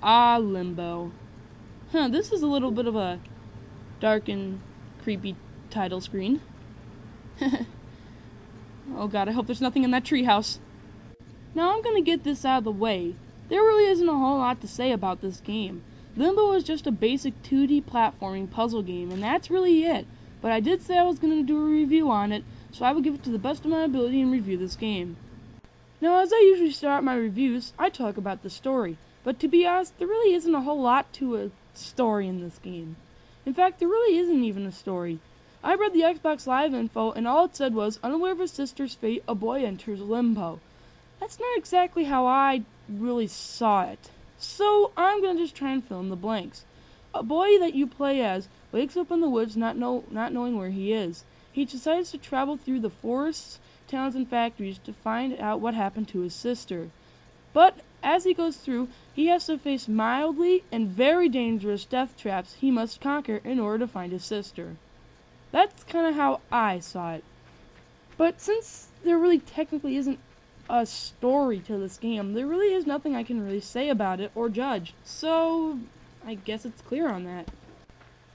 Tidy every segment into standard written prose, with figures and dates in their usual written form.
Ah, Limbo. This is a little bit of a dark and creepy title screen. Oh god, I hope there's nothing in that treehouse. Now I'm gonna get this out of the way. There really isn't a whole lot to say about this game. Limbo is just a basic 2D platforming puzzle game, and that's really it. But I did say I was gonna do a review on it, so I will give it to the best of my ability and review this game. Now, as I usually start my reviews, I talk about the story. But to be honest, there really isn't a whole lot to a story in this game. In fact, there really isn't even a story. I read the Xbox Live info, and all it said was, unaware of his sister's fate, a boy enters Limbo. That's not exactly how I really saw it. So, I'm going to just try and fill in the blanks. A boy that you play as wakes up in the woods not knowing where he is. He decides to travel through the forests, towns, and factories to find out what happened to his sister. But as he goes through, he has to face mildly and very dangerous death traps he must conquer in order to find his sister. That's kind of how I saw it. But since there really technically isn't a story to this game, there really is nothing I can really say about it or judge. So, I guess it's clear on that.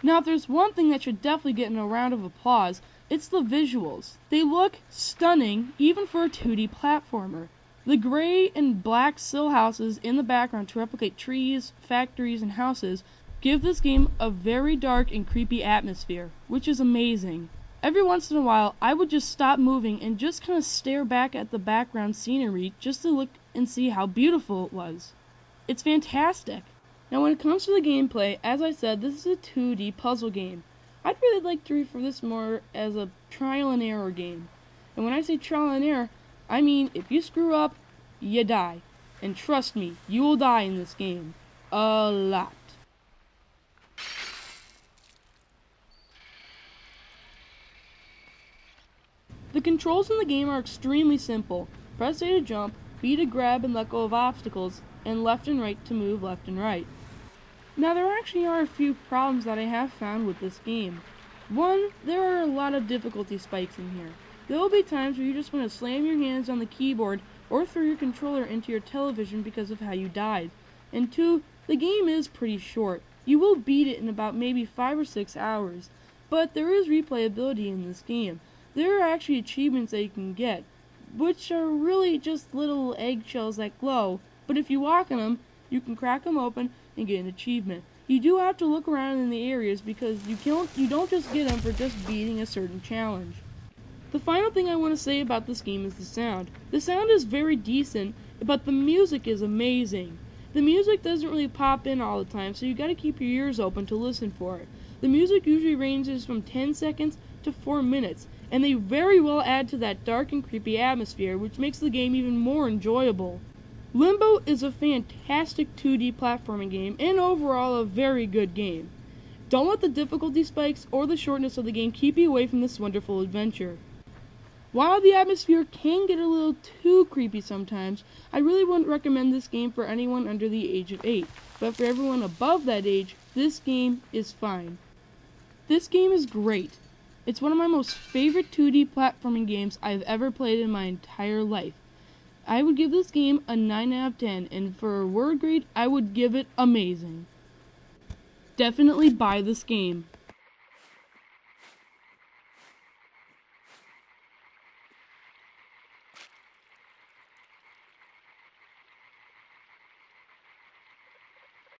Now, if there's one thing that should definitely get in a round of applause, it's the visuals. They look stunning, even for a 2D platformer. The gray and black sill houses in the background to replicate trees, factories, and houses give this game a very dark and creepy atmosphere, which is amazing. Every once in a while, I would just stop moving and just kind of stare back at the background scenery just to look and see how beautiful it was. It's fantastic. Now when it comes to the gameplay, as I said, this is a 2D puzzle game. I'd really like to refer this more as a trial and error game. And when I say trial and error, I mean if you screw up, you die. And trust me, you will die in this game. A lot. The controls in the game are extremely simple. Press A to jump, B to grab and let go of obstacles, and left and right to move left and right. Now there actually are a few problems that I have found with this game. One, there are a lot of difficulty spikes in here. There will be times where you just want to slam your hands on the keyboard or throw your controller into your television because of how you died. And two, the game is pretty short. You will beat it in about maybe 5 or 6 hours. But there is replayability in this game. There are actually achievements that you can get, which are really just little eggshells that glow, but if you walk on them, you can crack them open and get an achievement. You do have to look around in the areas because you don't just get them for just beating a certain challenge. The final thing I want to say about this game is the sound. The sound is very decent, but the music is amazing. The music doesn't really pop in all the time, so you gotta keep your ears open to listen for it. The music usually ranges from 10 seconds to 4 minutes, and they very well add to that dark and creepy atmosphere, which makes the game even more enjoyable. Limbo is a fantastic 2D platforming game, and overall a very good game. Don't let the difficulty spikes or the shortness of the game keep you away from this wonderful adventure. While the atmosphere can get a little too creepy sometimes, I really wouldn't recommend this game for anyone under the age of 8, but for everyone above that age, this game is fine. This game is great. It's one of my most favorite 2D platforming games I've ever played in my entire life. I would give this game a 9 out of 10, and for a word grade, I would give it amazing. Definitely buy this game.